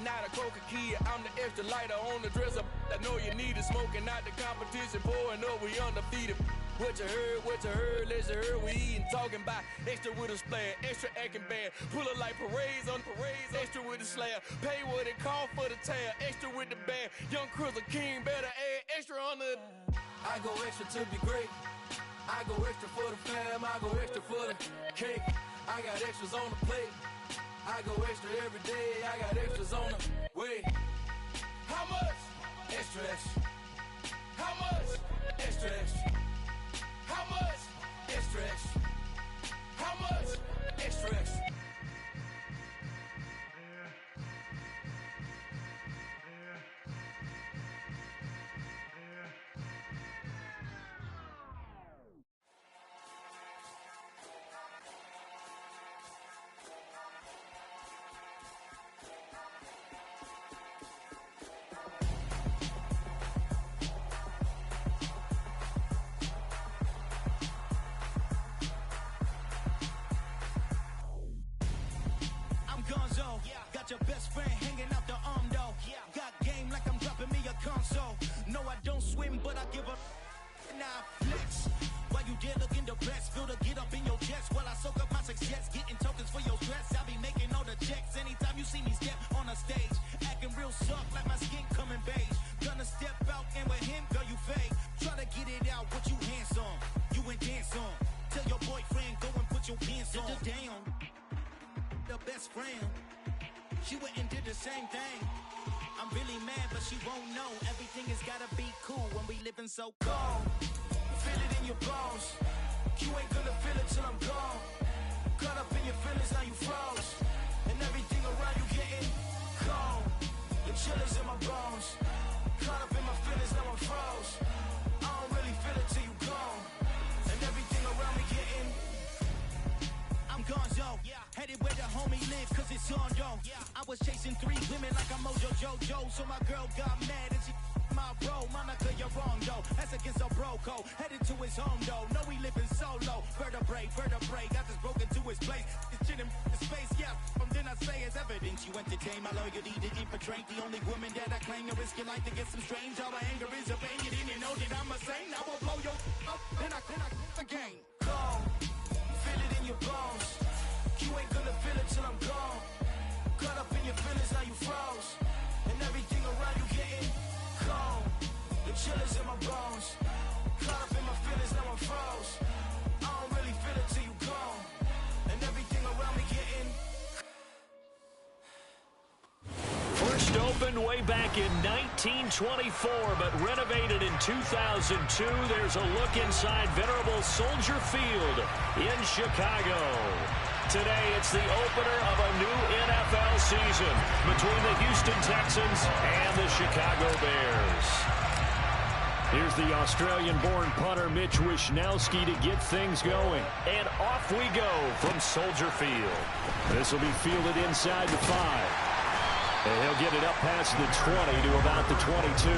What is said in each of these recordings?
not a coca kid, I'm the extra lighter on the dresser. I know you need it, smoking out the competition, pouring up, we undefeated. What you heard, let's hear we eatin', talking about extra with a splash, extra acting bad, pull it like parades on parades, extra with the slab, pay what it call for the tab, extra with the band, young Chris a king, better add extra on the. I go extra to be great, I go extra for the fam, I go extra for the cake, I got extras on the plate, I go extra every day, I got extras on the way. How much? Extra, extra. How much? Extra, extra. How much? Extra, extra. How much? Extra, extra. Got your best friend hanging out the arm though. Got game like I'm dropping me a console. No, I don't swim, but I give a now flex. While you there looking depressed, feel the get up in your chest while I soak up my success, getting tokens for your stress. I be making all the checks anytime you see me step on a stage, acting real soft like my skin coming beige. Gonna step out and with him, girl, you fake. Try to get it out, what you handsome, you ain't dance on. Tell your boyfriend go and put your pants on. Down, the best friend. She went and did the same thing. I'm really mad, but she won't know. Everything has gotta be cool when we living so cold. Feel it in your bones. You ain't gonna feel it till I'm gone. Caught up in your feelings, now you froze. And everything around you getting cold. The chill is in my bones. Caught up in my feelings, now I'm froze. I don't really feel it till you gone. And everything around me getting I'm gonzo, headed where the homie live, cause it's on, yo. I was chasing 3 women like I'm Mojo Jojo, so my girl got mad and she my bro. Monica, you're wrong, though. That's against a bro code. Headed to his home, though. No, he living solo. Vertebrae, got this broken to his place. It's shit in his face, yeah. From then I say it's evidence you entertain my loyalty to infiltrate. The only woman that I claim to risk your life to get some strange. All my anger is a pain. You didn't know that I'm a saint. I will blow your up, then I again. Cold. Feel it in your bones. You ain't gonna feel it till I'm gone. Caught up in your feelings, now you froze. And everything around you getting cold. The chill is in my bones. Caught up in my feelings, now I'm froze. I don't really feel it till you gone. And everything around me getting First opened way back in 1924, but renovated in 2002. There's a look inside venerable Soldier Field in Chicago. Today, it's the opener of a new NFL season between the Houston Texans and the Chicago Bears. Here's the Australian-born punter Mitch Wishnowsky to get things going. And off we go from Soldier Field. This will be fielded inside the 5. And he'll get it up past the 20 to about the 22.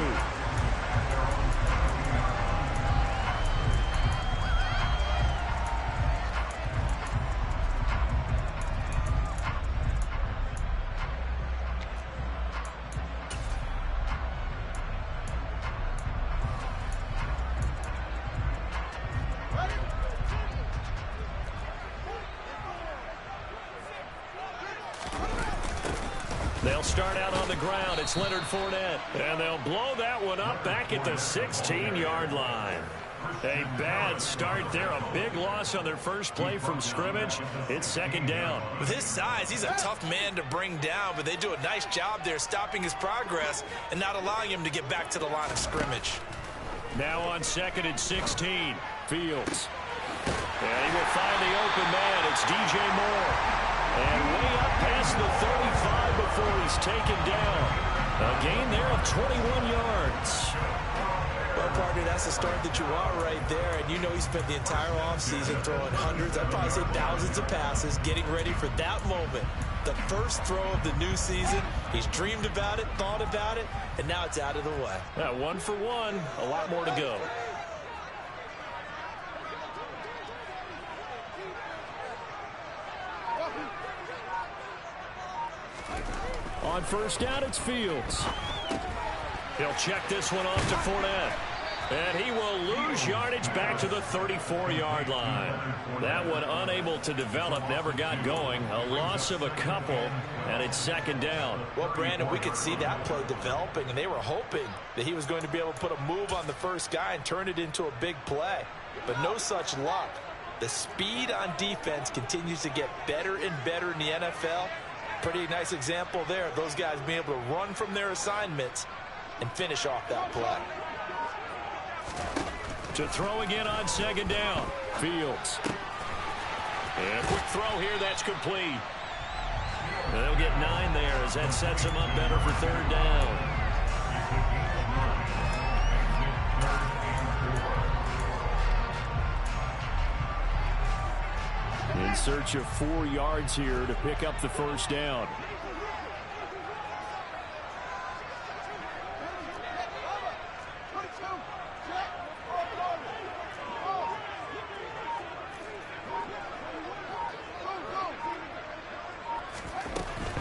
They'll start out on the ground. It's Leonard Fournette. And they'll blow that one up back at the 16-yard line. A bad start there. A big loss on their first play from scrimmage. It's second down. With his size, he's a tough man to bring down, but they do a nice job there stopping his progress and not allowing him to get back to the line of scrimmage. Now on 2nd and 16, Fields. And he will find the open man. It's DJ Moore. And way up past the 35 before he's taken down. A gain there of 21 yards. Well, partner, that's the start that you want right there. And you know he spent the entire offseason throwing hundreds, I'd probably say thousands of passes, getting ready for that moment. The first throw of the new season. He's dreamed about it, thought about it, and now it's out of the way. 1 for 1, a lot more to go. On first down, it's Fields. He'll check this one off to Fournette. And he will lose yardage back to the 34-yard line. That one unable to develop, never got going. A loss of a couple, and it's second down. Well, Brandon, we could see that play developing, and they were hoping that he was going to be able to put a move on the first guy and turn it into a big play. But no such luck. The speed on defense continues to get better and better in the NFL. Pretty nice example there of those guys being able to run from their assignments and finish off that play. To throw again on second down. Fields. And a quick throw here, that's complete. And they'll get 9 there as that sets them up better for third down. In search of 4 yards here to pick up the first down.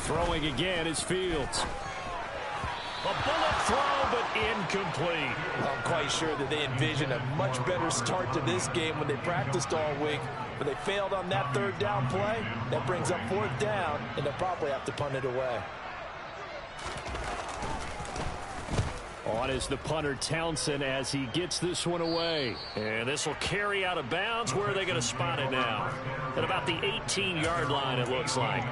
Throwing again is Fields. A bullet throw, but incomplete. I'm quite sure that they envisioned a much better start to this game when they practiced all week, but they failed on that third down play. That brings up fourth down, and they'll probably have to punt it away. On is the punter Townsend as he gets this one away. And this will carry out of bounds. Where are they going to spot it now? At about the 18-yard line, it looks like.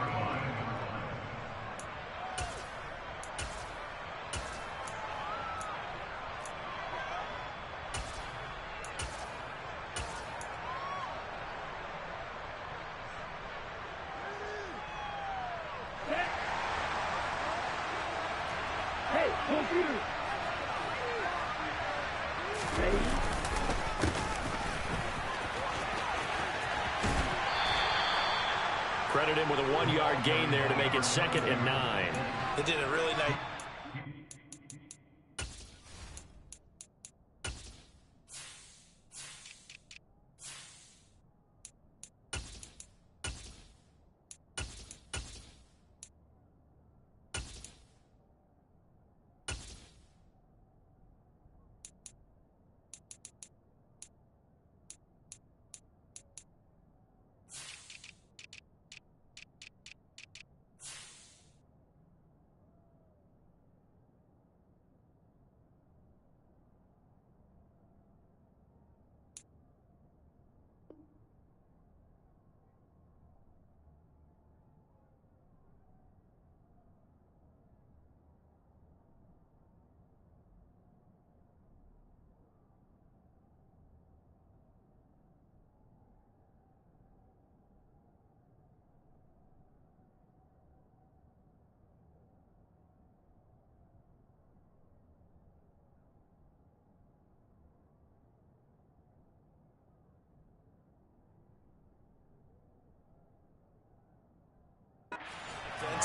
Credit him with a 1-yard gain there to make it 2nd and 9. They did a really nice...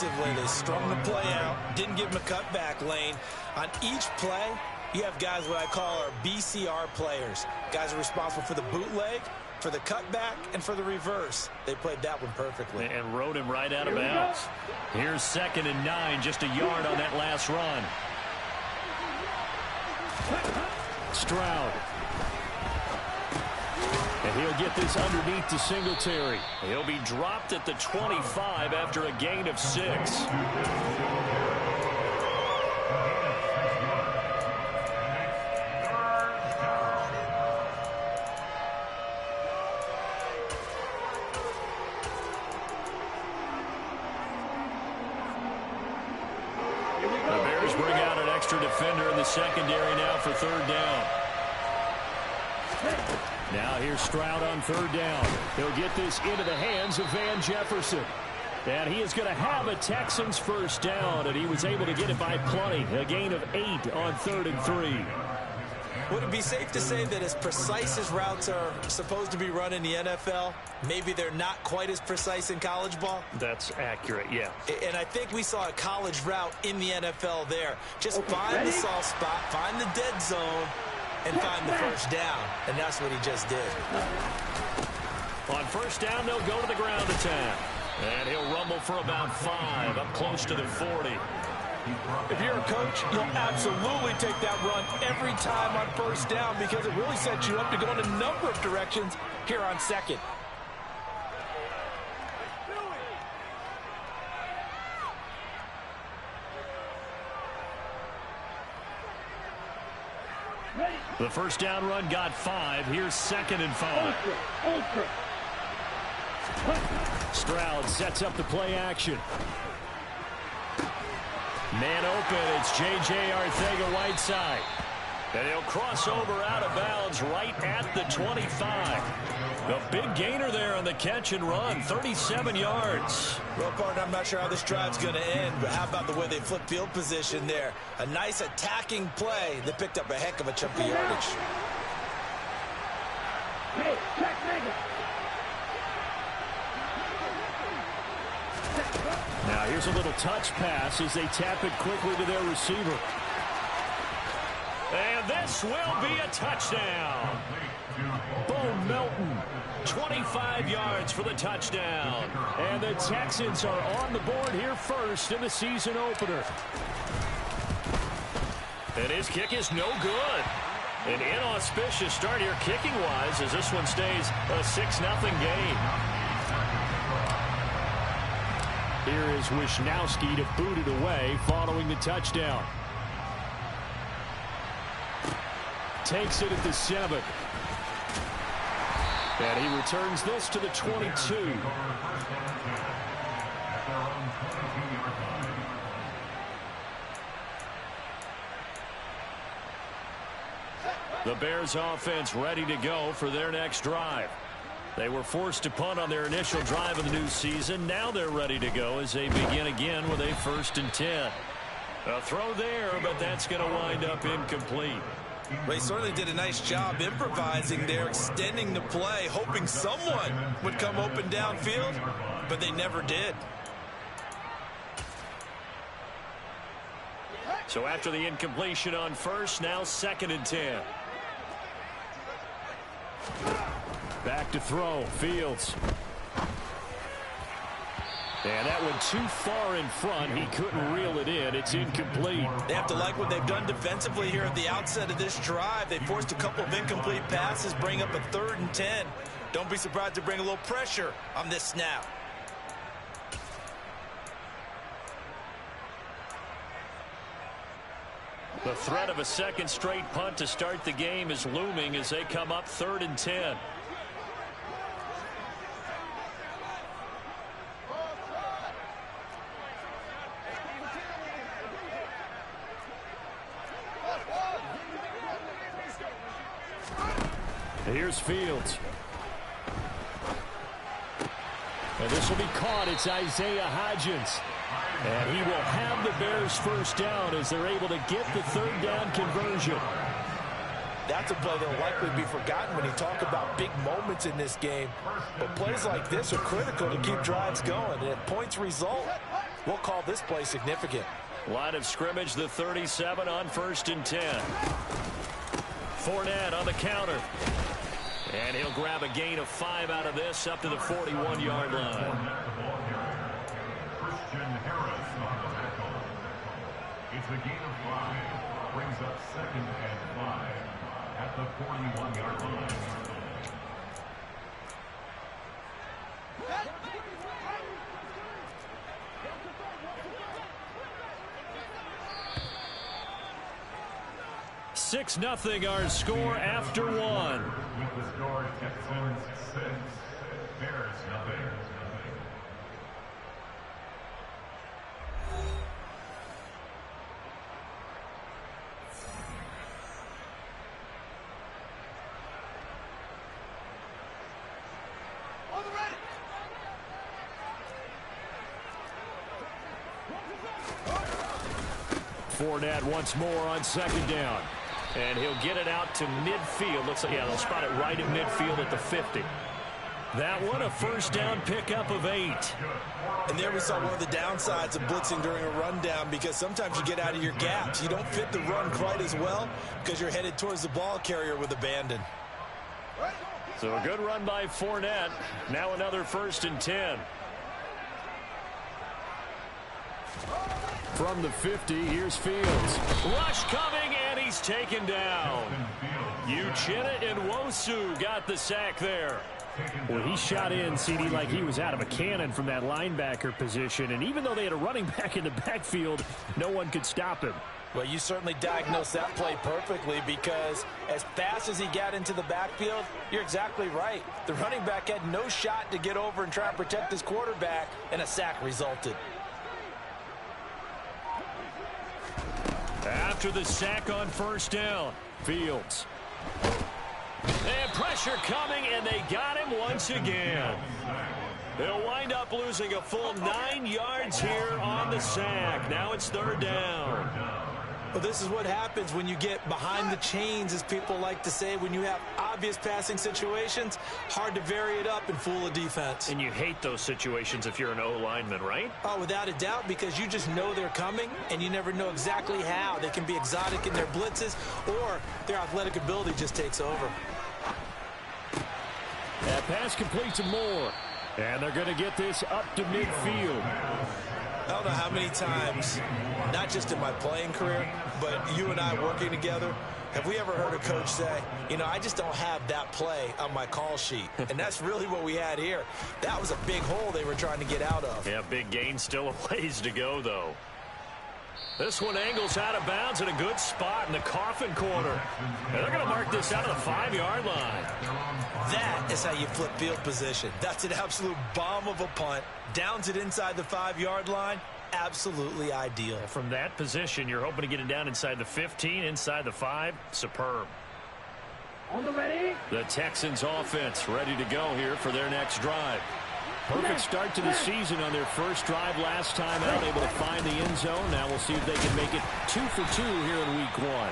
Defensively, they strung the play out, didn't give him a cutback lane. On each play, you have guys what I call our BCR players. Guys are responsible for the bootleg, for the cutback, and for the reverse. They played that one perfectly. And rode him right out of bounds. Here's 2nd and 9, just a yard on that last run. Stroud. And he'll get this underneath to Singletary. He'll be dropped at the 25 after a gain of 6. The Bears bring out an extra defender in the secondary now for third down. Now here's Stroud on third down. He'll get this into the hands of Van Jefferson. And he is going to have a Texans first down, and he was able to get it by plenty. A gain of 8 on 3rd and 3. Would it be safe to say that as precise as routes are supposed to be run in the NFL, maybe they're not quite as precise in college ball? That's accurate, yeah. And I think we saw a college route in the NFL there. Just find the soft spot, find the dead zone, and find the first down. And that's what he just did. On first down, they'll go to the ground attack. And he'll rumble for about 5, up close to the 40. If you're a coach, you'll absolutely take that run every time on first down because it really sets you up to go in a number of directions here on second. The first down run got 5. Here's 2nd and 5. Stroud sets up the play action. Man open, it's J.J. Arcega-Whiteside. And he'll cross over out of bounds right at the 25. A big gainer there on the catch and run, 37 yards. Well, partner, I'm not sure how this drive's going to end, but how about the way they flip field position there? A nice attacking play that picked up a heck of a chunk of yardage. Now here's a little touch pass as they tap it quickly to their receiver. And this will be a touchdown. Bo Melton, 25 yards for the touchdown. And the Texans are on the board here first in the season opener. And his kick is no good. An inauspicious start here kicking-wise as this one stays a 6-0 game. Here is Wisnowski to boot it away following the touchdown. Takes it at the 7. And he returns this to the 22. The Bears offense ready to go for their next drive. They were forced to punt on their initial drive of the new season. Now they're ready to go as they begin again with a 1st and 10. A throw there, but that's going to wind up incomplete. Well, he certainly did a nice job improvising there, extending the play, hoping someone would come open downfield, but they never did. So after the incompletion on 1st, now 2nd and 10. Back to throw, Fields. And that one too far in front. He couldn't reel it in. It's incomplete. They have to like what they've done defensively here at the outset of this drive. They forced a couple of incomplete passes, bring up a 3rd and 10. Don't be surprised to bring a little pressure on this snap. The threat of a second straight punt to start the game is looming as they come up 3rd and 10. Here's Fields. And this will be caught. It's Isaiah Hodgins. And he will have the Bears first down as they're able to get the 3rd down conversion. That's a play that will likely be forgotten when you talk about big moments in this game. But plays like this are critical to keep drives going. And if points result, we'll call this play significant. Line of scrimmage, the 37 on 1st and 10. Fournette on the counter. And he'll grab a gain of 5 out of this up to the 41-yard line. It's a gain of 5. Brings up 2nd and 5 at the 41-yard line. Six nothing our score after 1. With the score, Texans 6, Bears nothing. Fournette once more on 2nd down. And he'll get it out to midfield. Looks like, yeah, they'll spot it right at midfield at the 50. That one, a 1st down pickup of 8. And there we saw one of the downsides of blitzing during a rundown, because sometimes you get out of your gaps. You don't fit the run quite as well because you're headed towards the ball carrier with abandon. So a good run by Fournette. Now another 1st and 10. From the 50, here's Fields. Rush coming, and he's taken down. Uchenna Nwosu got the sack there. Well, he shot in, CD, like he was out of a cannon from that linebacker position. And even though they had a running back in the backfield, no one could stop him. Well, you certainly diagnosed that play perfectly, because as fast as he got into the backfield, you're exactly right. The running back had no shot to get over and try and protect his quarterback, and a sack resulted. After the sack on first down, Fields. And pressure coming, and they got him once again. They'll wind up losing a full 9 yards here on the sack. Now it's third down. Well, this is what happens when you get behind the chains, as people like to say. When you have obvious passing situations, hard to vary it up and fool a defense. And you hate those situations if you're an O-lineman, right? Oh, without a doubt, because you just know they're coming, and you never know exactly how. They can be exotic in their blitzes, or their athletic ability just takes over. That pass complete to Moore. And they're going to get this up to midfield. I don't know how many times, not just in my playing career, but you and I working together, have we ever heard a coach say, you know, I just don't have that play on my call sheet. And that's really what we had here. That was a big hole they were trying to get out of. Yeah, big gain, still a ways to go, though. This one angles out of bounds in a good spot in the coffin corner. And they're going to mark this out of the 5-yard line. That is how you flip field position. That's an absolute bomb of a punt. Downs it inside the 5-yard line. Absolutely ideal. From that position, you're hoping to get it down inside the 15, inside the 5. Superb. The Texans offense ready to go here for their next drive. Perfect start to the season on their first drive last time out, able to find the end zone. Now we'll see if they can make it 2 for 2 here in week 1.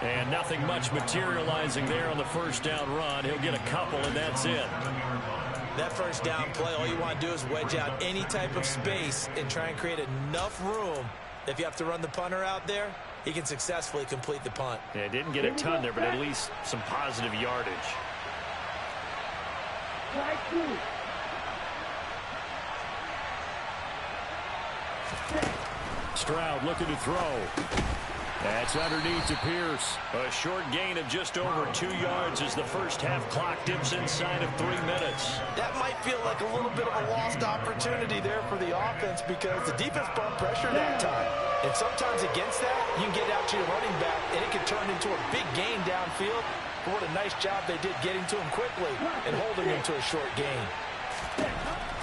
And nothing much materializing there on the first down run. He'll get a couple, and that's it. That first down play, all you want to do is wedge out any type of space and try and create enough room. If you have to run the punter out there, he can successfully complete the punt. Yeah, didn't get a ton there, but at least some positive yardage. Stroud looking to throw. That's underneath to Pierce. A short gain of just over 2 yards as the first half clock dips inside of 3 minutes. That might feel like a little bit of a lost opportunity there for the offense, because the defense brought pressure that time. And sometimes against that, you can get out to your running back, and it can turn into a big gain downfield. But what a nice job they did getting to him quickly and holding him to a short gain.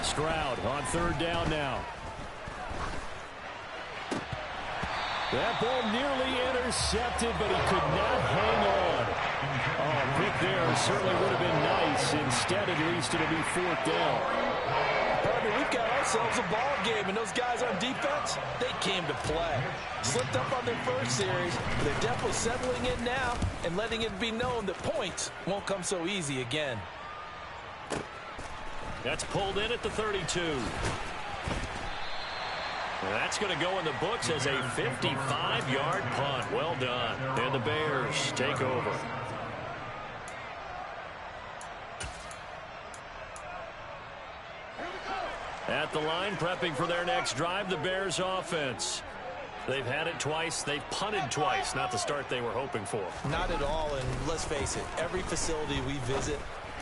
Stroud on third down now. That ball nearly intercepted, but he could not hang on. Oh, pick there certainly would have been nice. Instead, at least it'll be fourth down. Partner, we've got ourselves a ball game, and those guys on defense, they came to play. Slipped up on their first series, but they're definitely settling in now and letting it be known that points won't come so easy again. That's pulled in at the 32. That's going to go in the books as a 55-yard punt. Well done. And the Bears take over. At the line, prepping for their next drive, the Bears offense. They've had it twice. They've punted twice. Not the start they were hoping for. Not at all, and let's face it, every facility we visit,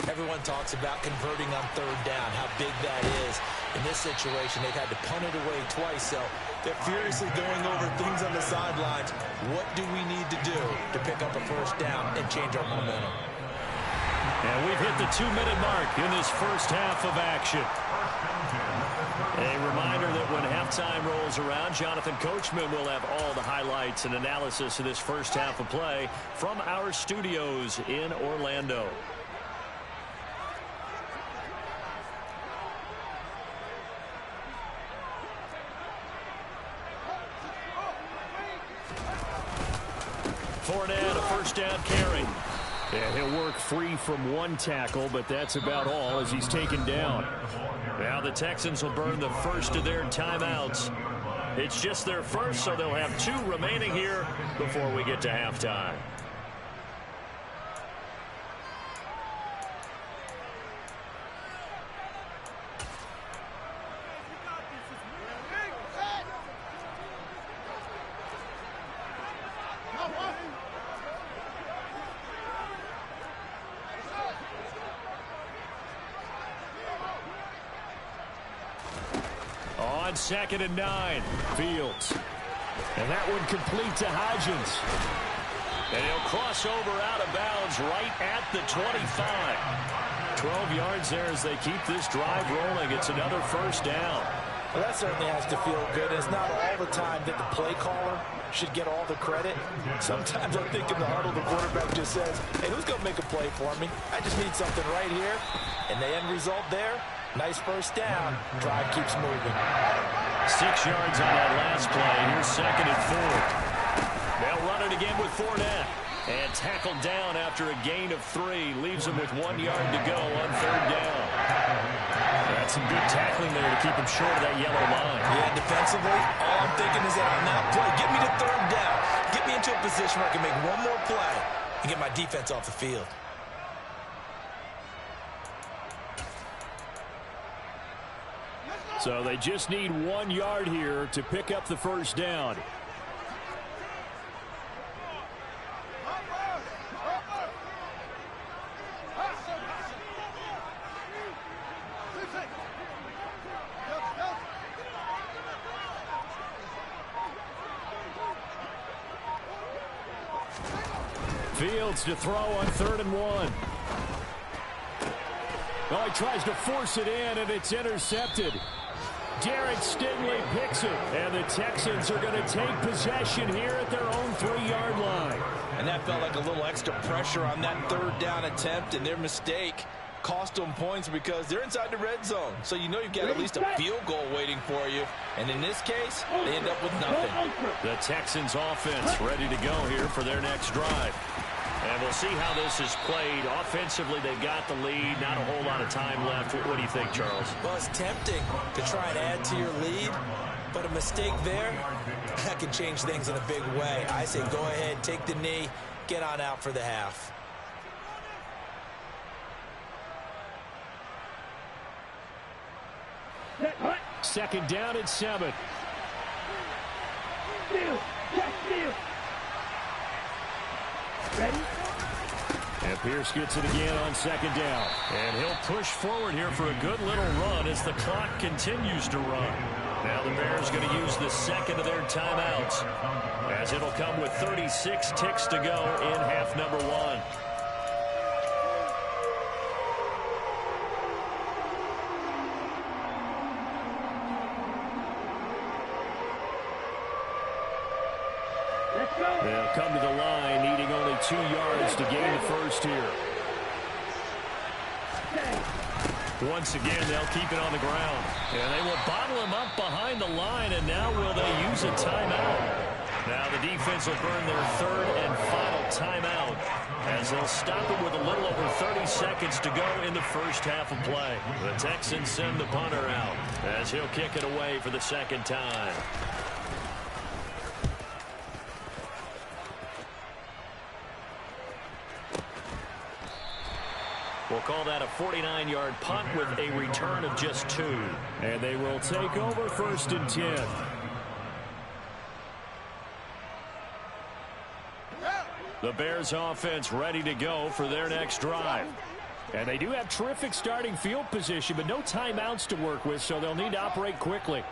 everyone talks about converting on third down, how big that is. In this situation, they've had to punt it away twice, so they're furiously going over things on the sidelines. What do we need to do to pick up a first down and change our momentum? And we've hit the 2-minute mark in this first half of action. A reminder that when halftime rolls around, Jonathan Coachman will have all the highlights and analysis of this first half of play from our studios in Orlando. Fournette, a first down carry. Yeah, he'll work free from one tackle, but that's about all as he's taken down. Now the Texans will burn the first of their timeouts. It's just their first, so they'll have 2 remaining here before we get to halftime. on 2nd and 9. Fields. And that one complete to Hodgins. And he'll cross over out of bounds right at the 25. 12 yards there as they keep this drive rolling. It's another first down. Well, that certainly has to feel good. It's not all the time that the play caller should get all the credit. Sometimes I think in the huddle, the quarterback just says, hey, who's going to make a play for me? I just need something right here. And the end result there, nice first down. Drive keeps moving. 6 yards on that last play. Here's 2nd and 4. They'll run it again with Fournette. And tackled down after a gain of 3. Leaves him with 1 yard to go on 3rd down. That's some good tackling there to keep him short of that yellow line. Yeah, defensively, all I'm thinking is that on that play, get me to 3rd down. Get me into a position where I can make one more play and get my defense off the field. So they just need 1 yard here to pick up the first down. Fields to throw on 3rd and 1. Oh, he tries to force it in, and it's intercepted. Jared Stingley picks it, and the Texans are going to take possession here at their own 3-yard line. And that felt like a little extra pressure on that 3rd down attempt, and their mistake cost them points because they're inside the red zone. So you know you've got at least a field goal waiting for you. And in this case, they end up with nothing. The Texans offense ready to go here for their next drive. And we'll see how this is played. Offensively, they've got the lead. Not a whole lot of time left. What do you think, Charles? Well, it's tempting to try and add to your lead, but a mistake there, that can change things in a big way. I say go ahead, take the knee, get on out for the half. Second down and 7. Ready? And Pierce gets it again on 2nd down. And he'll push forward here for a good little run as the clock continues to run. Now the Bears going to use the second of their timeouts, as it'll come with 36 ticks to go in half number 1. They'll come to the line, needing only 2 yards to gain the first here. Once again, they'll keep it on the ground. And they will bottle him up behind the line, and now will they use a timeout? Now the defense will burn their 3rd and final timeout, as they'll stop it with a little over 30 seconds to go in the first half of play. The Texans send the punter out, as he'll kick it away for the 2nd time. We'll call that a 49-yard punt with a return of just 2. And they will take over 1st and 10. The Bears offense ready to go for their next drive. And they do have terrific starting field position, but no timeouts to work with, so they'll need to operate quickly.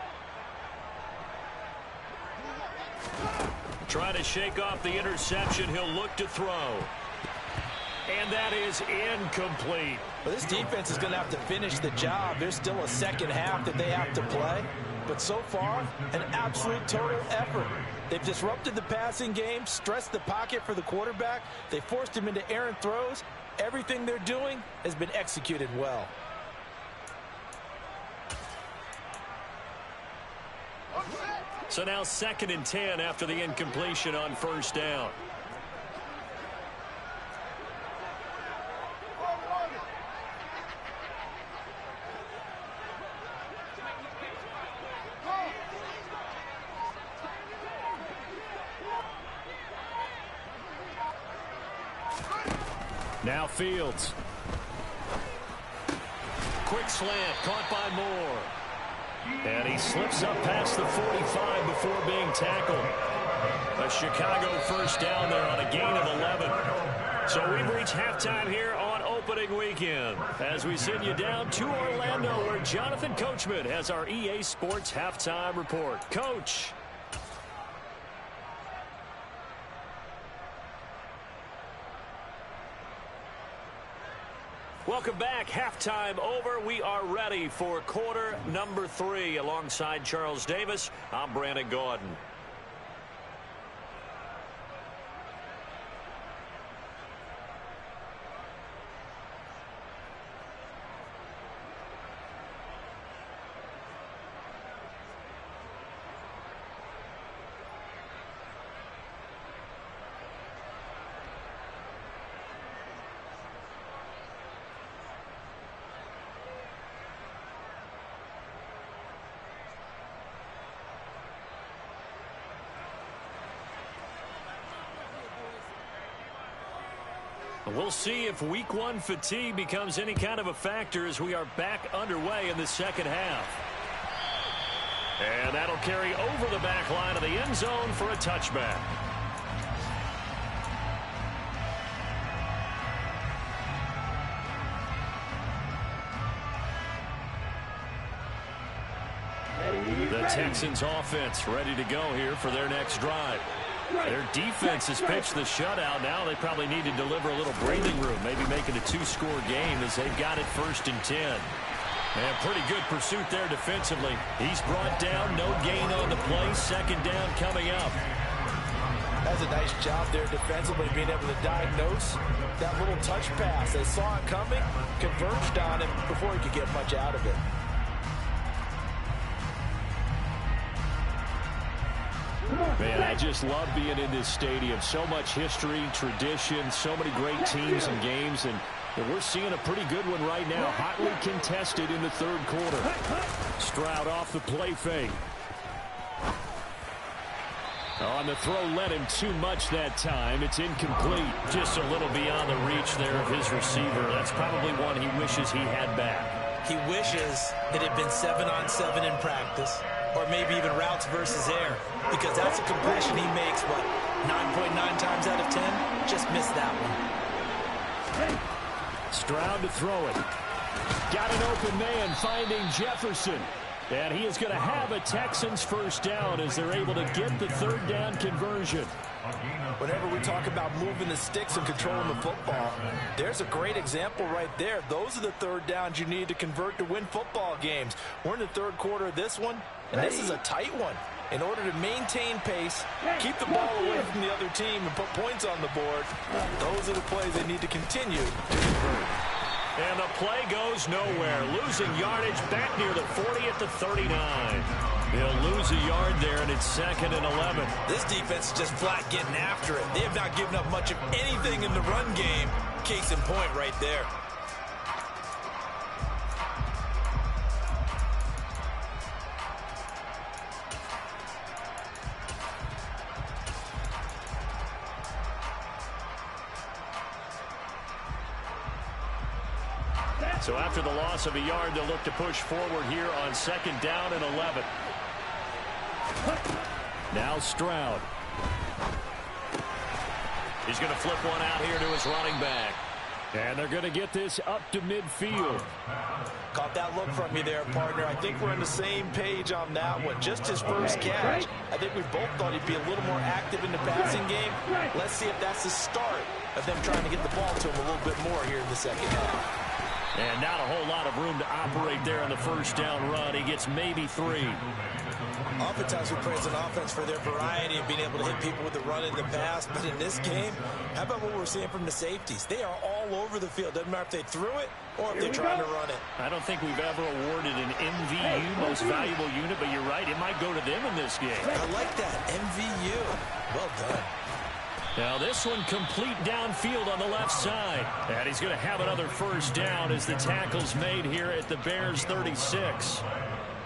Try to shake off the interception. He'll look to throw. And that is incomplete. Well, this defense is going to have to finish the job. There's still a second half that they have to play. But so far, an absolute total effort. They've disrupted the passing game, stressed the pocket for the quarterback. They forced him into errant throws. Everything they're doing has been executed well. So now 2nd and 10 after the incompletion on 1st down. Now Fields. Quick slant caught by Moore. And he slips up past the 45 before being tackled. A Chicago first down there on a gain of 11. So we've reached halftime here on opening weekend as we send you down to Orlando where Jonathan Coachman has our EA Sports Halftime Report. Coach. Welcome back. Halftime over. We are ready for quarter number 3. Alongside Charles Davis, I'm Brandon Gordon. We'll see if week 1 fatigue becomes any kind of a factor as we are back underway in the second half. And that'll carry over the back line of the end zone for a touchback. The Texans offense ready to go here for their next drive. Their defense has pitched the shutout. Now they probably need to deliver a little breathing room, maybe make it a 2-score game as they've got it 1st and 10. And pretty good pursuit there defensively. He's brought down, no gain on the play. 2nd down coming up. That's a nice job there defensively, being able to diagnose that little touch pass. They saw it coming, converged on him before he could get much out of it. Man, I just love being in this stadium. So much history, tradition, so many great teams and games, and we're seeing a pretty good one right now. Hotly contested in the 3rd quarter. Stroud off the play fake. On the throw, led him too much that time. It's incomplete. Just a little beyond the reach there of his receiver. That's probably one he wishes he had back. He wishes it had been 7-on-7 in practice, or maybe even routes versus air, because that's a completion he makes, what, 9.9 times out of 10? Just missed that one. Stroud to throw it. Got an open man, finding Jefferson. And he is going to have a Texans 1st down as they're able to get the 3rd down conversion. Whenever we talk about moving the sticks and controlling the football, there's a great example right there. Those are the 3rd downs you need to convert to win football games. We're in the 3rd quarter of this one, and this is a tight one. In order to maintain pace, keep the ball away from the other team, and put points on the board, those are the plays they need to continue to convert. And the play goes nowhere. Losing yardage back near the 40 at the 39. They'll lose a yard there, and it's 2nd and 11. This defense is just flat getting after it. They have not given up much of anything in the run game. Case in point right there. So after the loss of a yard, they'll look to push forward here on 2nd down and 11. Now Stroud. He's going to flip one out here to his running back. And they're going to get this up to midfield. Caught that look from you there, partner. I think we're on the same page on that one. Just his first catch. I think we both thought he'd be a little more active in the passing game. Let's see if that's the start of them trying to get the ball to him a little bit more here in the 2nd half. And not a whole lot of room to operate there on the 1st down run. He gets maybe 3. Oftentimes we praise an offense for their variety of being able to hit people with the run and the pass. But in this game, how about what we're seeing from the safeties? They are all over the field. Doesn't matter if they threw it or if they're trying to run it. I don't think we've ever awarded an MVU, most valuable unit, but you're right. It might go to them in this game. I like that. MVU. Well done. Now this one complete downfield on the left side. And he's going to have another 1st down as the tackle's made here at the Bears 36.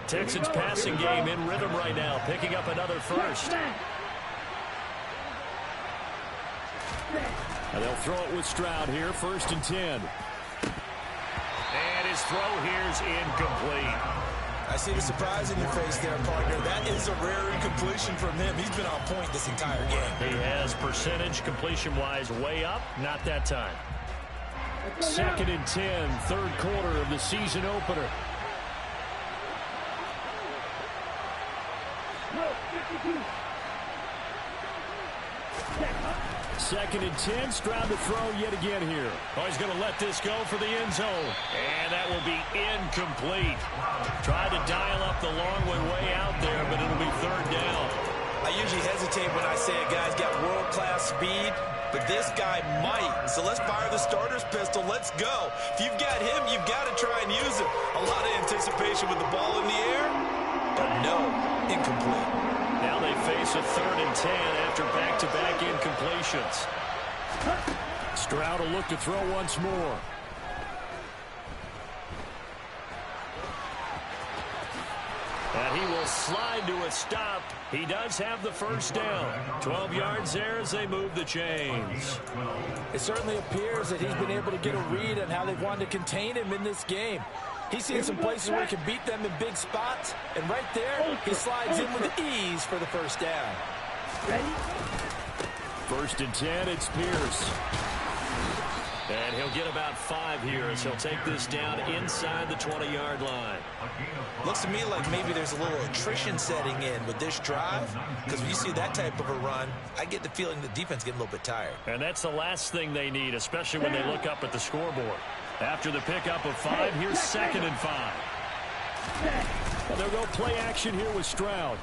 Texans passing game in rhythm right now, picking up another 1st. And they'll throw it with Stroud here, 1st and 10. And his throw here's incomplete. I see the surprise in your face there, partner. That is a rare incompletion from him. He's been on point this entire game. He has percentage completion-wise way up. Not that time. Second and 10, third quarter of the season opener. Second and 10, Stroud to throw yet again here. Oh, he's going to let this go for the end zone. And that will be incomplete. Tried to dial up the long way out there, but it'll be third down. I usually hesitate when I say a guy's got world-class speed, but this guy might. So let's fire the starter's pistol. Let's go. If you've got him, you've got to try and use him. A lot of anticipation with the ball in the air, but no, incomplete. Now they face a third and 10 after back-to-back incompletions. Stroud will look to throw once more. And he will slide to a stop. He does have the first down. 12 yards there as they move the chains. It certainly appears that he's been able to get a read on how they've wanted to contain him in this game. He's seen some places where he can beat them in big spots, and right there, he slides in with ease for the first down. First and 10, it's Pierce. And he'll get about 5 here as he'll take this down inside the 20-yard line. Looks to me like maybe there's a little attrition setting in with this drive, because when you see that type of a run, I get the feeling the defense getting a little bit tired. And that's the last thing they need, especially when they look up at the scoreboard. After the pickup of 5, here's second and 5. And they'll go play action here with Stroud.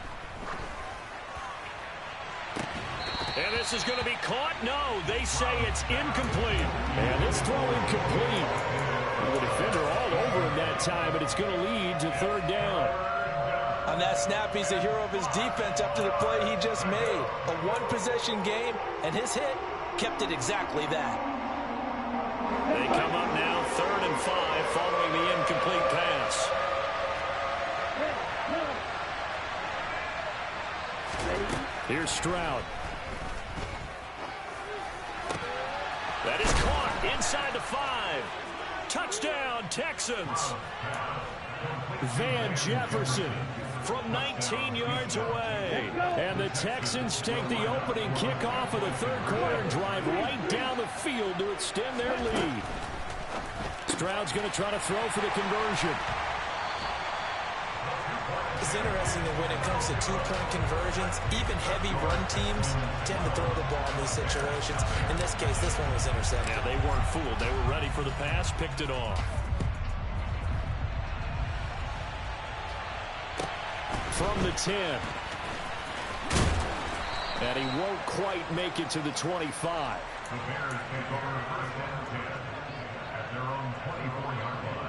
And this is going to be caught. No, they say it's incomplete. And this throw incomplete. And the defender all over him that time, but it's going to lead to third down. On that snap, he's the hero of his defense up to the play he just made. A one-possession game, and his hit kept it exactly that. They come up now, third and 5, following the incomplete pass. Here's Stroud. That is caught inside the 5. Touchdown, Texans. Van Jefferson from 19 yards away. And the Texans take the opening kickoff of the third quarter and drive right down the field to extend their lead. Stroud's going to try to throw for the conversion. It's interesting that when it comes to two-point conversions, even heavy run teams tend to throw the ball in these situations. In this case, this one was intercepted. Yeah, they weren't fooled. They were ready for the pass, picked it off. From the 10. And he won't quite make it to the 25. The Bears take over first and 10 at their own 24-yard line.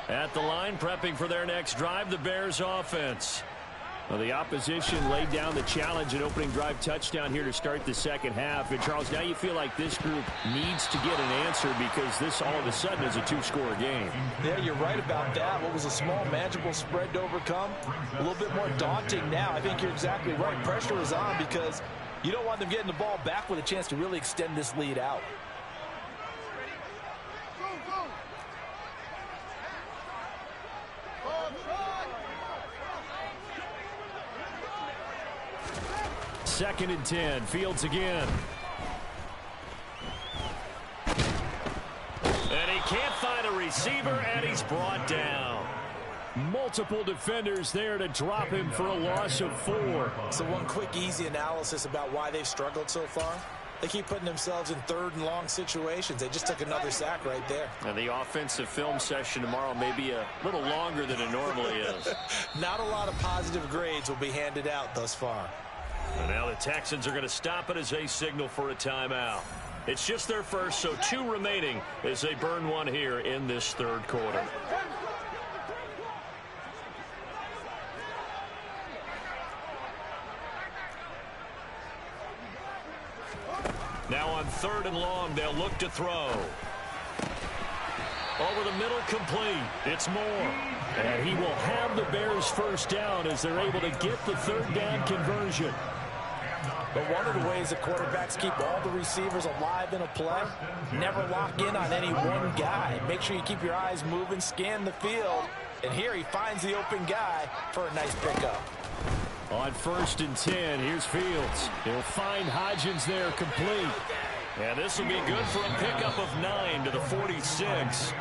At the line, prepping for their next drive, the Bears offense. Well, the opposition laid down the challenge and opening drive touchdown here to start the second half. And, Charles, now you feel like this group needs to get an answer because this all of a sudden is a two-score game. Yeah, you're right about that. What was a small, manageable spread to overcome? A little bit more daunting now. I think you're exactly right. Pressure is on because you don't want them getting the ball back with a chance to really extend this lead out. Second and 10, Fields again. And he can't find a receiver, and he's brought down. Multiple defenders there to drop him for a loss of 4. So one quick, easy analysis about why they've struggled so far. They keep putting themselves in third and long situations. They just took another sack right there. And the offensive film session tomorrow may be a little longer than it normally is. Not a lot of positive grades will be handed out thus far. And now the Texans are going to stop it as they signal for a timeout. It's just their first, so 2 remaining as they burn one here in this third quarter. Now on third and long, they'll look to throw. Over the middle, complete. It's Moore. And he will have the Bears first down as they're able to get the third down conversion. But one of the ways that quarterbacks keep all the receivers alive in a play, never lock in on any one guy. Make sure you keep your eyes moving, scan the field. And here he finds the open guy for a nice pickup. On 1st and 10, here's Fields. He'll find Hodgins there complete. And this will be good for a pickup of 9 to the 46.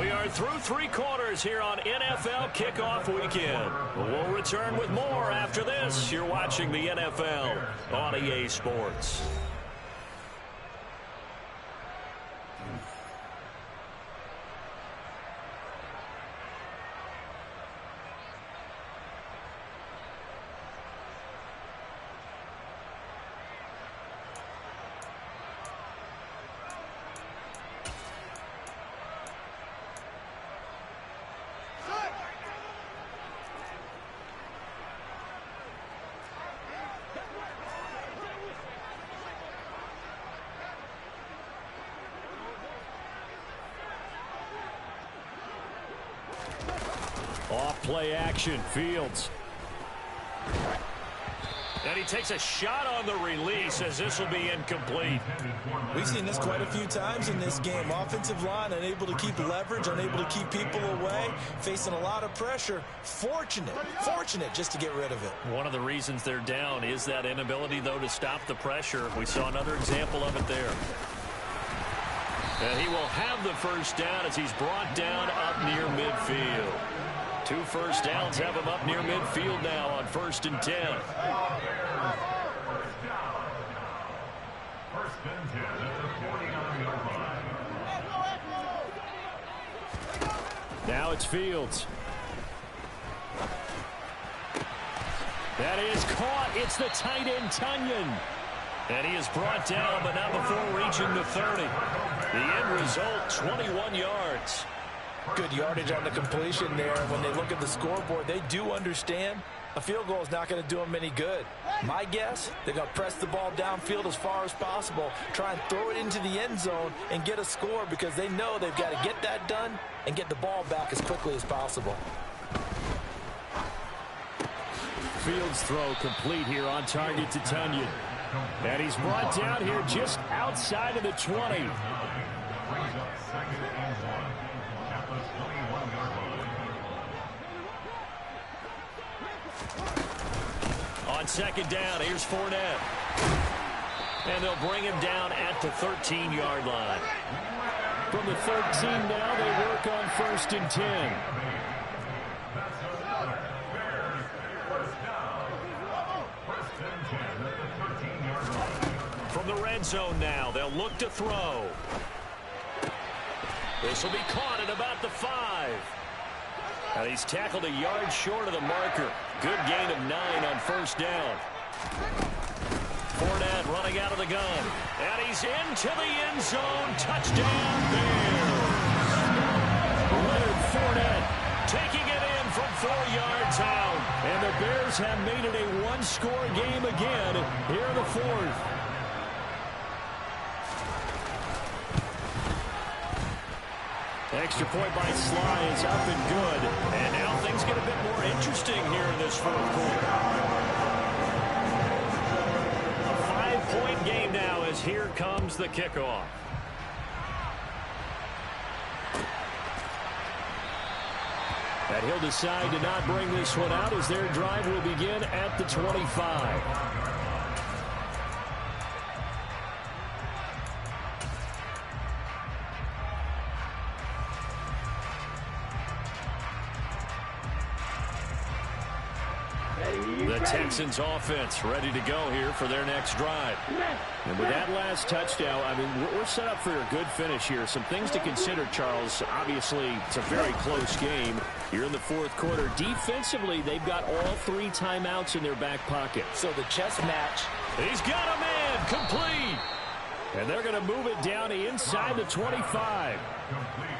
We are through 3 quarters here on NFL Kickoff Weekend. We'll return with more after this. You're watching the NFL on EA Sports. Off play action, Fields. And he takes a shot on the release as this will be incomplete. We've seen this quite a few times in this game. Offensive line unable to keep leverage, unable to keep people away, facing a lot of pressure. Fortunate just to get rid of it. One of the reasons they're down is that inability, though, to stop the pressure. We saw another example of it there. And he will have the first down as he's brought down up near midfield. 2 first downs have him up near midfield now on 1st and 10. Now it's Fields. That is caught. It's the tight end, Tunyon. And he is brought down, but not before reaching the 30. The end result, 21 yards. Good yardage on the completion there. When they look at the scoreboard, they do understand a field goal is not going to do them any good. My guess, they're going to press the ball downfield as far as possible, try and throw it into the end zone and get a score because they know they've got to get that done and get the ball back as quickly as possible. Fields throw complete here on target to Tunyon. And he's brought down here just outside of the 20. On 2nd down, here's Fournette. And they'll bring him down at the 13-yard line. From the 13 now, they work on 1st and 10. From the red zone now, they'll look to throw. This will be caught at about the 5. And he's tackled a yard short of the marker. Good gain of 9 on 1st down. Fournette running out of the gun. And he's into the end zone. Touchdown, Bears. Leonard Fournette taking it in from 4 yards out. And the Bears have made it a one-score game again here in the 4th. Extra point by Sly is up and good. And now things get a bit more interesting here in this 4th quarter. A 5-point game now as here comes the kickoff. And he'll decide to not bring this one out as their drive will begin at the 25. The Texans offense ready to go here for their next drive. And with that last touchdown, I mean, we're set up for a good finish here. Some things to consider, Charles. Obviously, it's a very close game here in the 4th quarter. Defensively, they've got all 3 timeouts in their back pocket. So the chess match. He's got a man complete. And they're going to move it down inside the 25.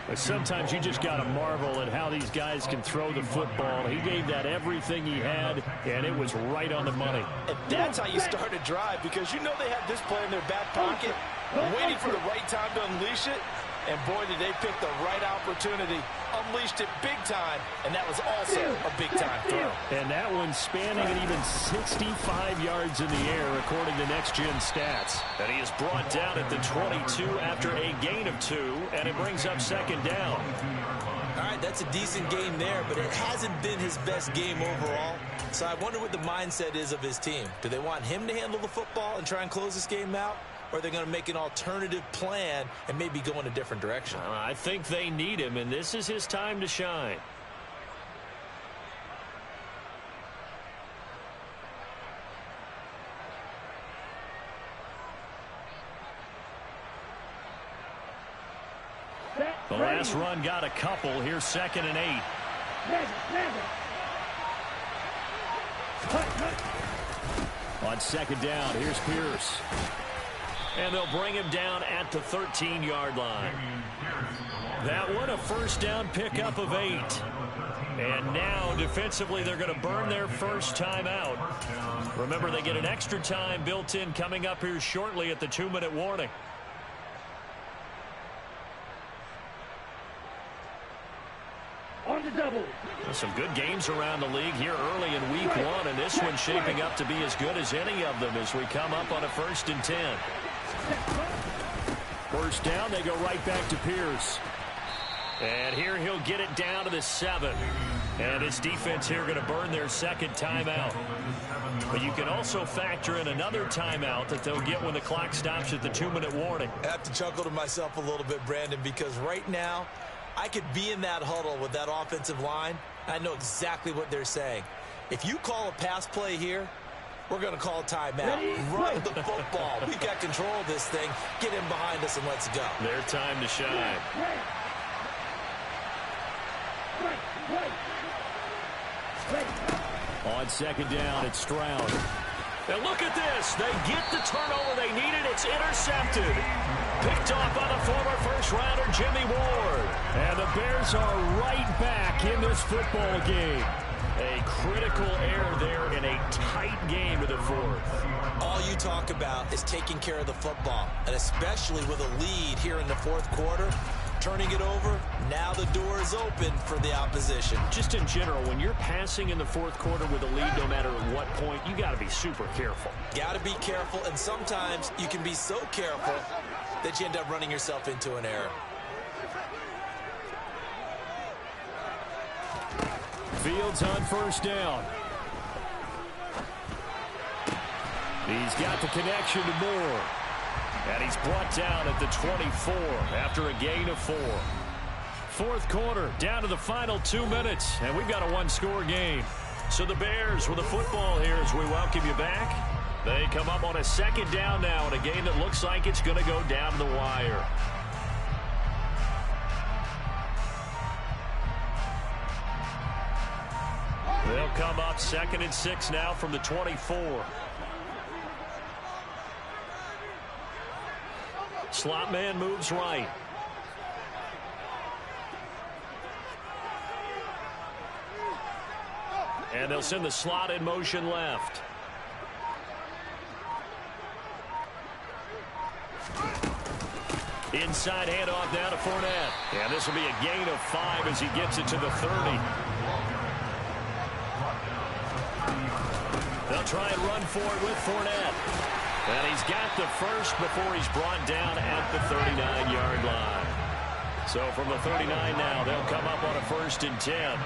But sometimes you just got to marvel at how these guys can throw the football. He gave that everything he had, and it was right on the money. And that's how you start a drive, because you know they have this play in their back pocket, waiting for the right time to unleash it. And boy, did they pick the right opportunity. Unleashed it big time, and that was also a big-time throw. And that one spanning it even 65 yards in the air, according to next-gen stats. And he is brought down at the 22 after a gain of 2, and it brings up 2nd down. All right, that's a decent game there, but it hasn't been his best game overall. So I wonder what the mindset is of his team. Do they want him to handle the football and try and close this game out? Or are they going to make an alternative plan and maybe go in a different direction? I think they need him, and this is his time to shine. The last run got a couple. Here's 2nd and 8. On 2nd down, here's Pierce. And they'll bring him down at the 13-yard line. That one, a first down pickup of 8. And now, defensively, they're going to burn their first time out. Remember, they get an extra time built in coming up here shortly at the 2-minute warning. Some good games around the league here early in week 1, and this one's shaping up to be as good as any of them as we come up on a 1st and 10. First down, they go right back to Pierce. And here he'll get it down to the 7. And his defense here going to burn their 2nd timeout. But you can also factor in another timeout that they'll get when the clock stops at the 2-minute warning. I have to chuckle to myself a little bit, Brandon, because right now I could be in that huddle with that offensive line. I know exactly what they're saying. If you call a pass play here, we're going to call a timeout. Run the football. We've got control of this thing. Get in behind us and let's go. Their time to shine. On 2nd down, it's Stroud. And look at this. They get the turnover they needed. It's intercepted. Picked off by the former first-rounder Jimmy Ward. And the Bears are right back in this football game. A critical error there in a tight game to the 4th. All you talk about is taking care of the football, and especially with a lead here in the 4th quarter. Turning it over, now the door is open for the opposition. Just in general, when you're passing in the 4th quarter with a lead, no matter at what point, you got to be super careful. Got to be careful, and sometimes you can be so careful that you end up running yourself into an error. Fields on first down. He's got the connection to Moore. And he's brought down at the 24 after a gain of 4. 4th quarter, down to the final 2 minutes, and we've got a 1-score game. So the Bears with the football here as we welcome you back. They come up on a 2nd down now in a game that looks like it's going to go down to the wire. They'll come up 2nd and 6 now from the 24. Slot man moves right. And they'll send the slot in motion left. Inside handoff now to Fournette. And this will be a gain of 5 as he gets it to the 30. They'll try and run for it with Fournette. And he's got the first before he's brought down at the 39-yard line. So from the 39 now, they'll come up on a 1st and 10.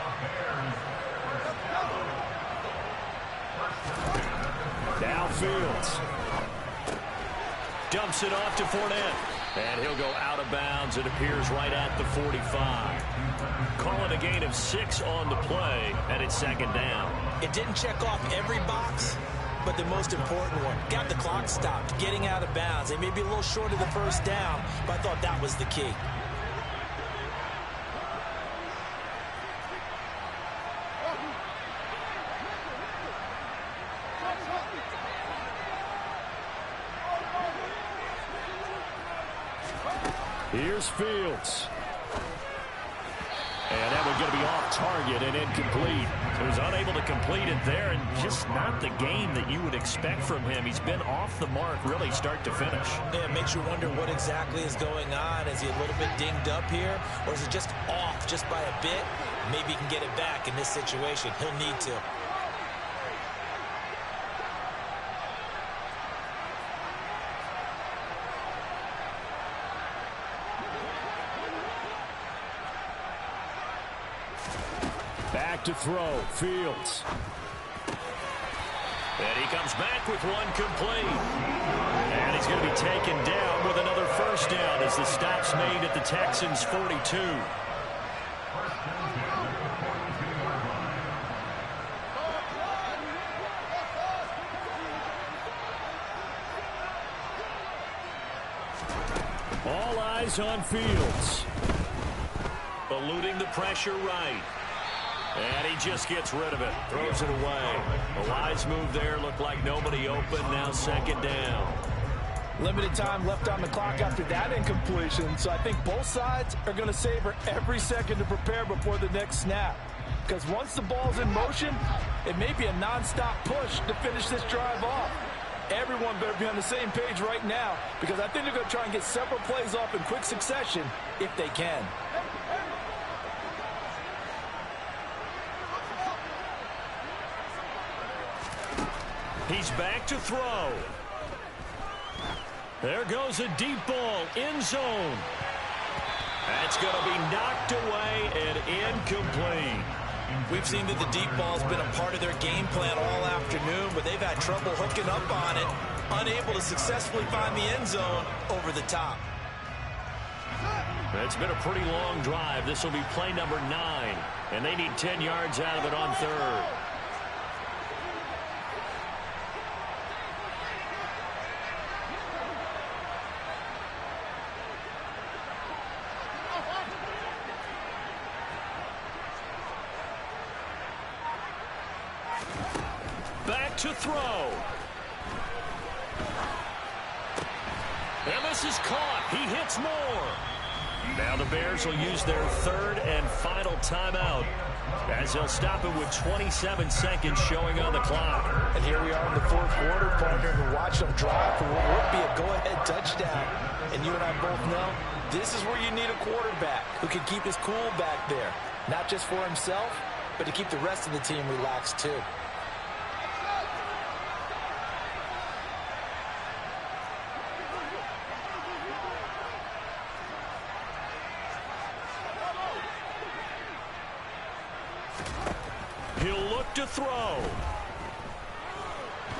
Now Fields. Dumps it off to Fournette. And he'll go out of bounds. It appears right at the 45. Calling a gain of 6 on the play, and it's 2nd down. It didn't check off every box, but the most important one. Got the clock stopped, getting out of bounds. They may be a little short of the first down, but I thought that was the key. Here's Fields. And that one's going to be off target and incomplete. So he's unable to complete it there, and just not the game that you would expect from him. He's been off the mark really start to finish. Yeah, it makes you wonder what exactly is going on. Is he a little bit dinged up here, or is it just off just by a bit? Maybe he can get it back in this situation. He'll need to. Back to throw. Fields. And he comes back with one complete. And he's going to be taken down with another first down as the stop's made at the Texans' 42. All eyes on Fields. Eluding the pressure right. And he just gets rid of it. Throws it away. A wise move there. Looked like nobody open. Now second down. Limited time left on the clock after that incompletion. So I think both sides are going to savor every second to prepare before the next snap. Because once the ball's in motion, it may be a nonstop push to finish this drive off. Everyone better be on the same page right now, because I think they're going to try and get several plays off in quick succession if they can. He's back to throw. There goes a deep ball, end zone. That's going to be knocked away and incomplete. We've seen that the deep ball's been a part of their game plan all afternoon, but they've had trouble hooking up on it, unable to successfully find the end zone over the top. It's been a pretty long drive. This will be play number 9, and they need 10 yards out of it on third. To throw. And this is caught. He hits more. Now the Bears will use their third and final timeout as they'll stop it with 27 seconds showing on the clock. And here we are in the fourth quarter, partner, and watch them drive for what would be a go-ahead touchdown. And you and I both know this is where you need a quarterback who can keep his cool back there, not just for himself, but to keep the rest of the team relaxed too. To throw.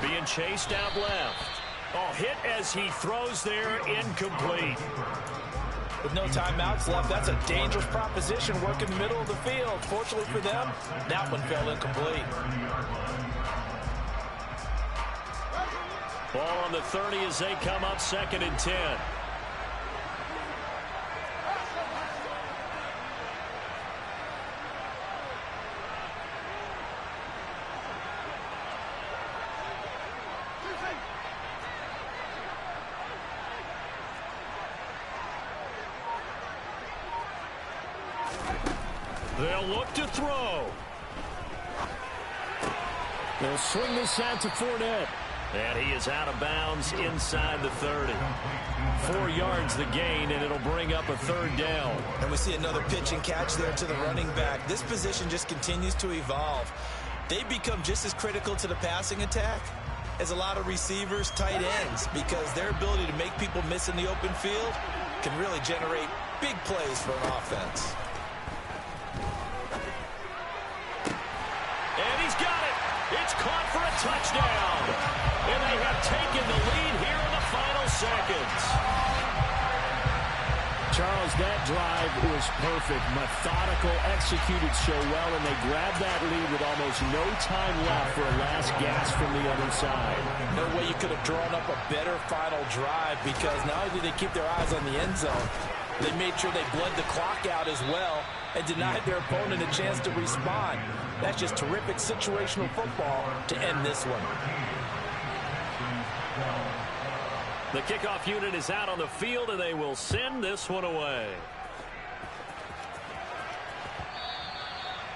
Being chased out left. Oh, hit as he throws there, incomplete. With no timeouts left, that's a dangerous proposition. Work in the middle of the field. Fortunately for them, that one fell incomplete. Ball on the 30 as they come up 2nd and 10. They'll look to throw. They'll swing this out to Fournette. And he is out of bounds inside the 30. 4 yards the gain, and it'll bring up a third down. And we see another pitch and catch there to the running back. This position just continues to evolve. They become just as critical to the passing attack as a lot of receivers, tight ends, because their ability to make people miss in the open field can really generate big plays for an offense. And he's got it. It's caught for a touchdown. And they have taken the lead here in the final seconds. Charles, that drive was perfect. Methodical, executed so well, and they grabbed that lead with almost no time left for a last gasp from the other side. No way you could have drawn up a better final drive, because not only did they keep their eyes on the end zone, they made sure they bled the clock out as well and denied their opponent a chance to respond. That's just terrific situational football to end this one. The kickoff unit is out on the field, and they will send this one away.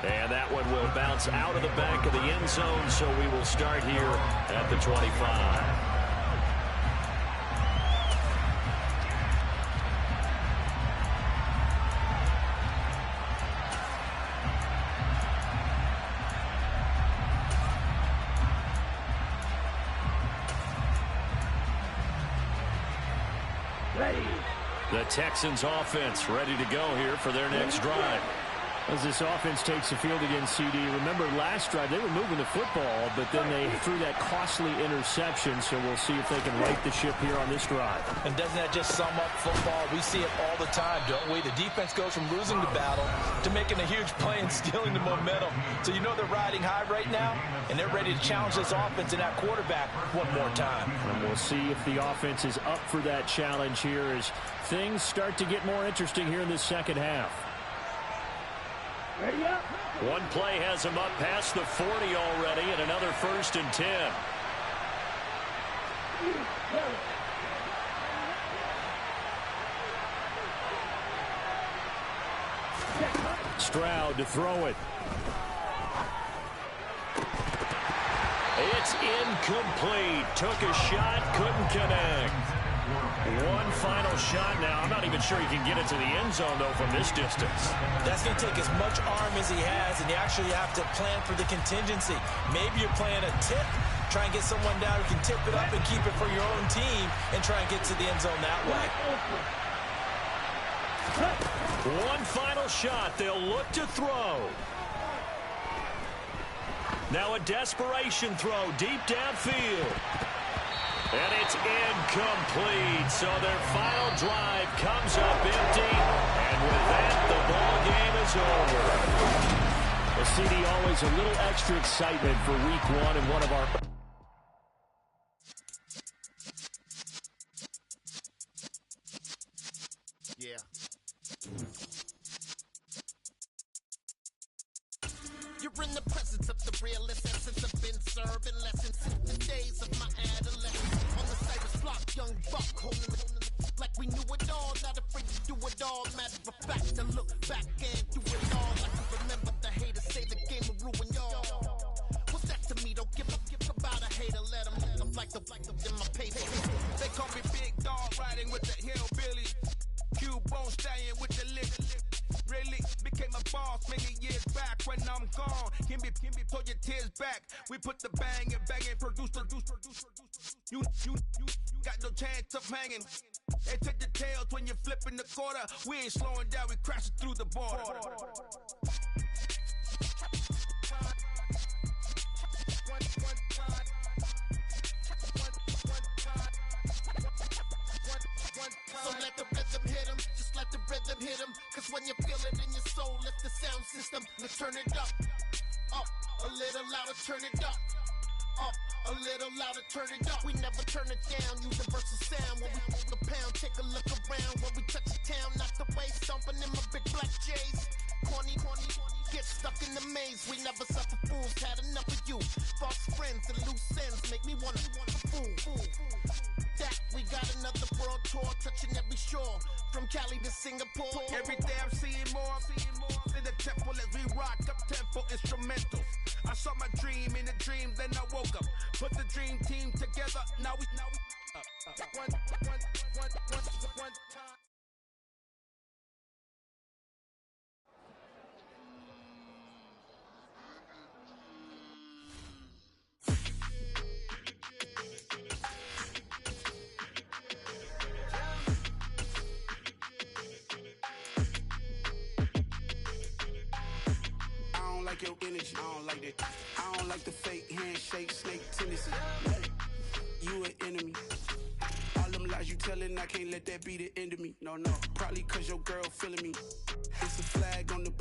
And that one will bounce out of the back of the end zone, so we will start here at the 25. The Texans offense ready to go here for their next drive. As this offense takes the field against CD, remember last drive they were moving the football, but then they threw that costly interception, so we'll see if they can right the ship here on this drive. And doesn't that just sum up football? We see it all the time, don't we? The defense goes from losing the battle to making a huge play and stealing the momentum. So you know they're riding high right now, and they're ready to challenge this offense and that quarterback one more time. And we'll see if the offense is up for that challenge here as things start to get more interesting here in the second half. One play has him up past the 40 already, and another 1st and 10. Stroud to throw it. It's incomplete. Took a shot, couldn't connect. One final shot now. I'm not even sure he can get it to the end zone, though, from this distance. That's going to take as much arm as he has, and you actually have to plan for the contingency. Maybe you're playing a tip. Try and get someone down who can tip it up and keep it for your own team and try and get to the end zone that way. One final shot. They'll look to throw. Now a desperation throw deep downfield. And it's incomplete. So their final drive comes up empty. And with that, the ball game is over. Well, CD, always a little extra excitement for week one and one of our... Yeah. You're in the presence of the realest essence. I've been serving lessons since the days of my adolescence. On the Cyrus block, young buck holding it like we knew it all. Not afraid to do it all. Matter of fact, to look back and do it all. I can remember the haters say the game will ruin y'all. What's that to me? Don't give about a hater. Let them like the in my paper. They call me Big Dog, riding with the hillbilly. Q-Bone stallion with the lick. Really became a boss many years back. When I'm gone, can be pull your tears back. We put the bang and produce. You got no chance of hanging. They take the tails when you're flipping the quarter. We ain't slowing down, we crashing through the border. So let the rhythm hit him, just let the rhythm hit him. Cause when you feel it in your soul, lift the sound system. Let's turn it up, a little louder, turn it up, a little louder, turn it up. We never turn it down, universal sound. When we hold the pound, take a look around. When we touch the town, not the way, stomping in my big black J's. Corny, get stuck in the maze. We never suffer fools, had enough of you. False friends and loose ends make me wanna fool. That we got another world tour, touching every shore, from Cali to Singapore. Every day I'm seeing more in the temple as we rock up tempo instrumentals. I saw my dream in a dream, then I woke up. Put the dream team together. Now we one time. Your energy, I don't like that. I don't like the fake handshake, snake tendency. You an enemy. All them lies you telling, I can't let that be the end of me. No, probably cause your girl feeling me. It's a flag on the